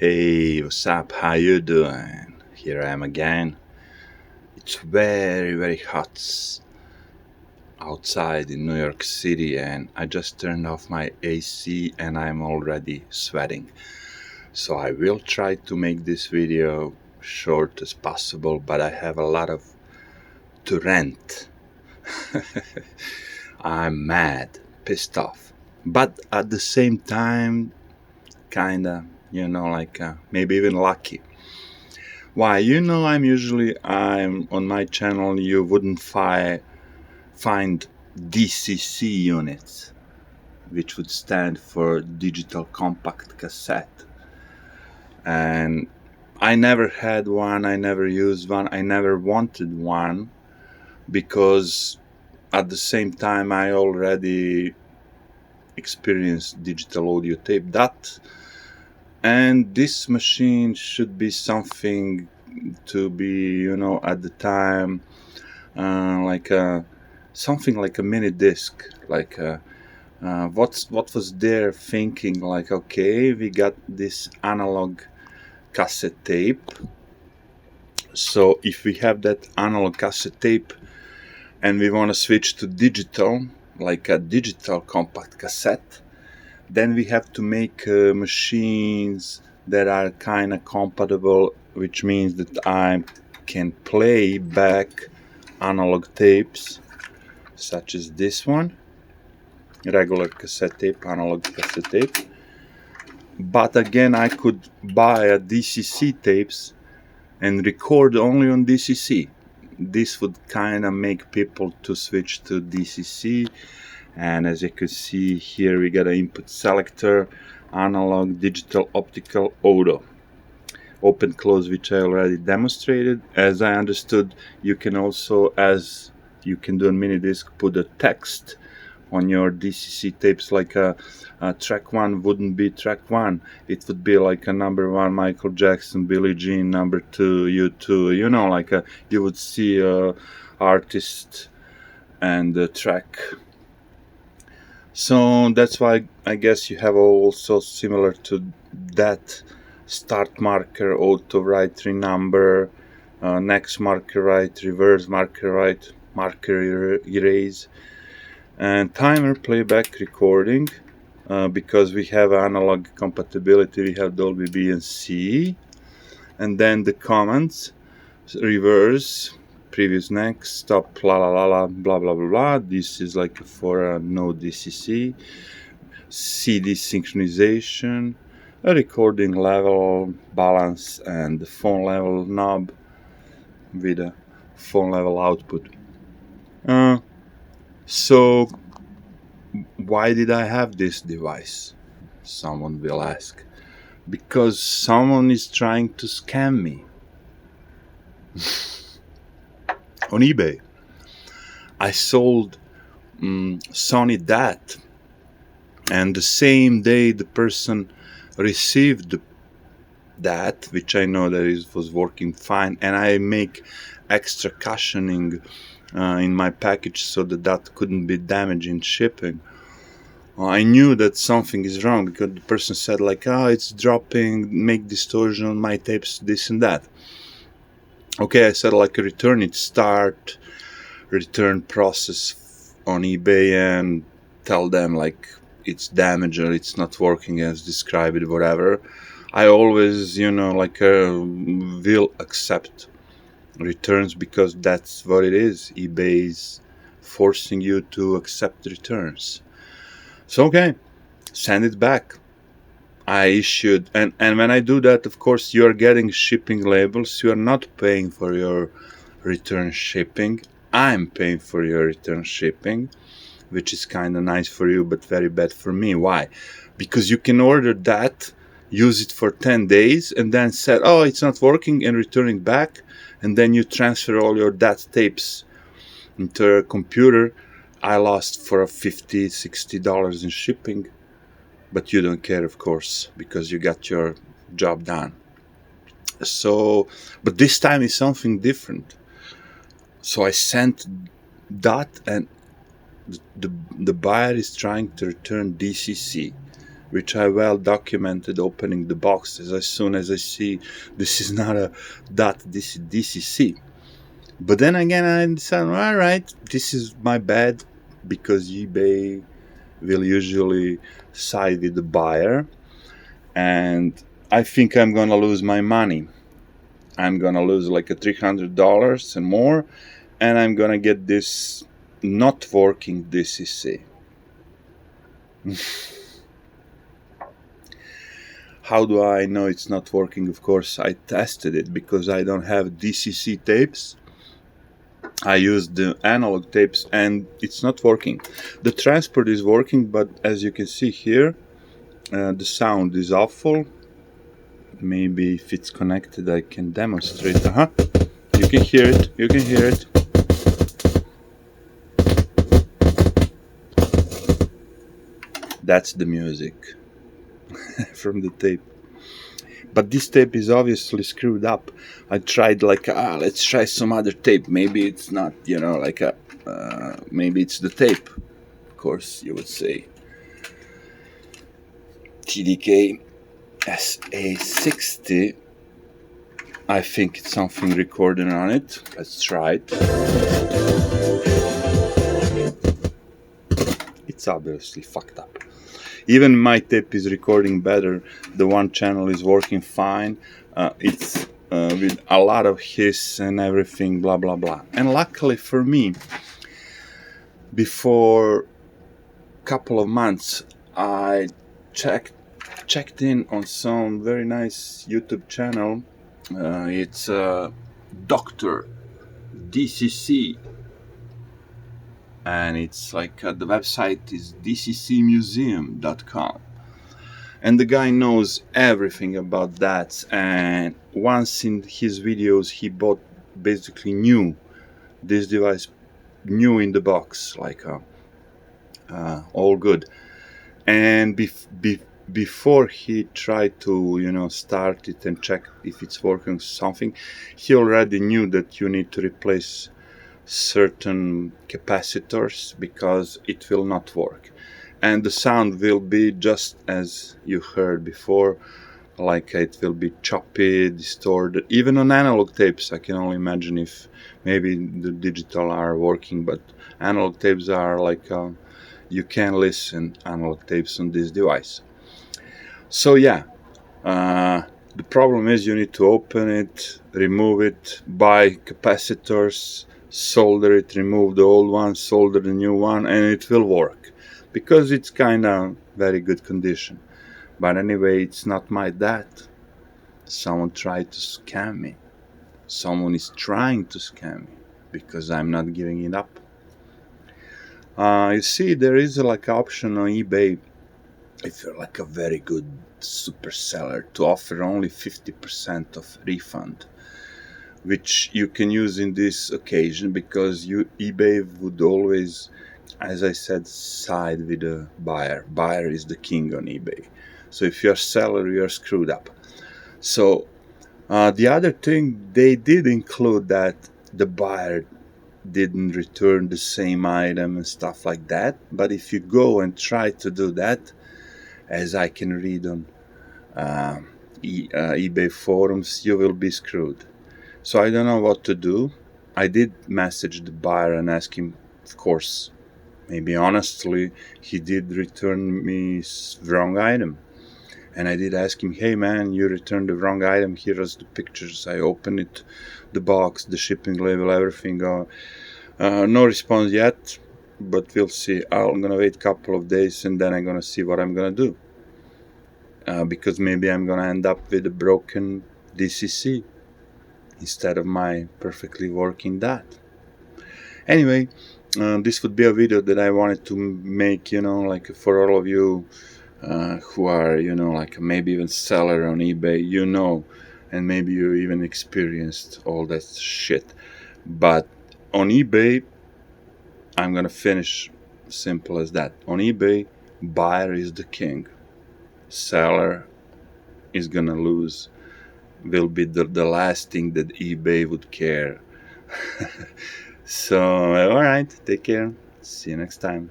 Hey, what's up? How you doing? Here I am again. It's very, very hot outside in New York City, and I just turned off my AC and I'm already sweating. So I will try to make this video short as possible, but I have a lot of to rant. I'm mad, pissed off, but at the same time, kinda, maybe even lucky. Why? I'm on my channel. You wouldn't find DCC units, which would stand for digital compact cassette. And I never had one. I never used one. I never wanted one because at the same time I already experienced digital audio tape. And this machine should be something to be, at the time, something like a mini disc. What was there thinking? Like, okay, we got this analog cassette tape. So if we have that analog cassette tape and we want to switch to digital, like a digital compact cassette, then we have to make machines that are kind of compatible, which means that I can play back analog tapes, such as this one, regular cassette tape, analog cassette tape. But again, I could buy a DCC tapes and record only on DCC. This would kind of make people to switch to DCC. And as you can see here, we got an input selector, analog, digital, optical, auto, open, close, which I already demonstrated. As I understood, you can also, as you can do on mini disc, put a text on your DCC tapes, like a track 1 wouldn't be track 1. It would be like a number 1 Michael Jackson, Billie Jean, number 2 U2, you would see a artist and the track. So that's why I guess you have also similar to that start marker, auto write, renumber, next marker write, reverse marker write, marker erase, and timer playback recording. Because we have analog compatibility, we have Dolby B and C, and then the commands, reverse, previous, next, stop, la la la la, blah blah blah blah. This is like for no DCC. CD synchronization, a recording level, balance, and the phone level knob with a phone level output. So why did I have this device? Someone will ask. Because someone is trying to scam me. On eBay, I sold Sony that, and the same day the person received that, which I know that it was working fine, and I make extra cushioning in my package so that couldn't be damaged in shipping. I knew that something is wrong because the person said like, it's dropping, make distortion on my tapes, this and that. Okay, I said like return it, start return process on eBay and tell them like it's damaged or it's not working as described, whatever. I always, will accept returns because that's what it is. eBay is forcing you to accept returns. So okay, send it back. I issued, and when I do that, of course, you are getting shipping labels. You are not paying for your return shipping. I'm paying for your return shipping, which is kind of nice for you, but very bad for me. Why? Because you can order that, use it for 10 days, and then say, oh, it's not working, and return it back, and then you transfer all your DAT tapes into a computer. I lost for $50, $60 in shipping. But you don't care, of course, because you got your job done. So, but this time is something different. So I sent that, and the buyer is trying to return DCC. which I well documented opening the boxes as soon as I see this is not a this is DCC. But then again, I decided, all right, this is my bad, because eBay will usually side with the buyer, and I think I'm gonna lose my money. I'm gonna lose like a $300 and more, and I'm gonna get this not working DCC. How do I know it's not working? Of course, I tested it, because I don't have DCC tapes. I used the analog tapes, and it's not working. The transport is working, but as you can see here, the sound is awful. Maybe if it's connected, I can demonstrate. You can hear it. You can hear it. That's the music from the tape. But this tape is obviously screwed up. I tried let's try some other tape. Maybe it's not, maybe it's the tape. Of course, you would say. TDK SA60. I think it's something recorded on it. Let's try it. It's obviously fucked up. Even my tape is recording better. The one channel is working fine. It's with a lot of hiss and everything, blah blah blah. And luckily for me, before a couple of months, I checked in on some very nice YouTube channel. It's Dr. DCC. And it's like the website is DCCmuseum.com, and the guy knows everything about that. And once in his videos, he bought basically this device new in the box, like all good. And before he tried to start it and check if it's working something, he already knew that you need to replace certain capacitors, because it will not work, and the sound will be just as you heard before, like it will be choppy, distorted. Even on analog tapes, I can only imagine if maybe the digital are working, but analog tapes are like you can listen analog tapes on this device. So yeah, the problem is you need to open it, remove it, buy capacitors, solder it, remove the old one, solder the new one, and it will work, because it's kind of very good condition. But anyway, it's not my dad. Someone tried to scam me. Someone is trying to scam me, because I'm not giving it up. You see, there is like an option on eBay, if you're like a very good super seller, to offer only 50% of refund, which you can use in this occasion, because eBay would always, as I said, side with the buyer. Buyer is the king on eBay. So if you're a seller, you're screwed up. So the other thing, they did include that the buyer didn't return the same item and stuff like that. But if you go and try to do that, as I can read on eBay forums, you will be screwed. So I don't know what to do. I did message the buyer and ask him, of course, maybe honestly, he did return me wrong item. And I did ask him, hey man, you returned the wrong item, here is the pictures. I opened it, the box, the shipping label, everything. No response yet, but we'll see. I'm gonna wait a couple of days, and then I'm gonna see what I'm gonna do. Because maybe I'm gonna end up with a broken DCC instead of my perfectly working DAT. Anyway, this would be a video that I wanted to make, like for all of you who are, like maybe even seller on eBay, and maybe you even experienced all that shit. But on eBay, I'm gonna finish simple as that. On eBay, buyer is the king. Seller is gonna lose. Will be the last thing that eBay would care. So, alright, take care. See you next time.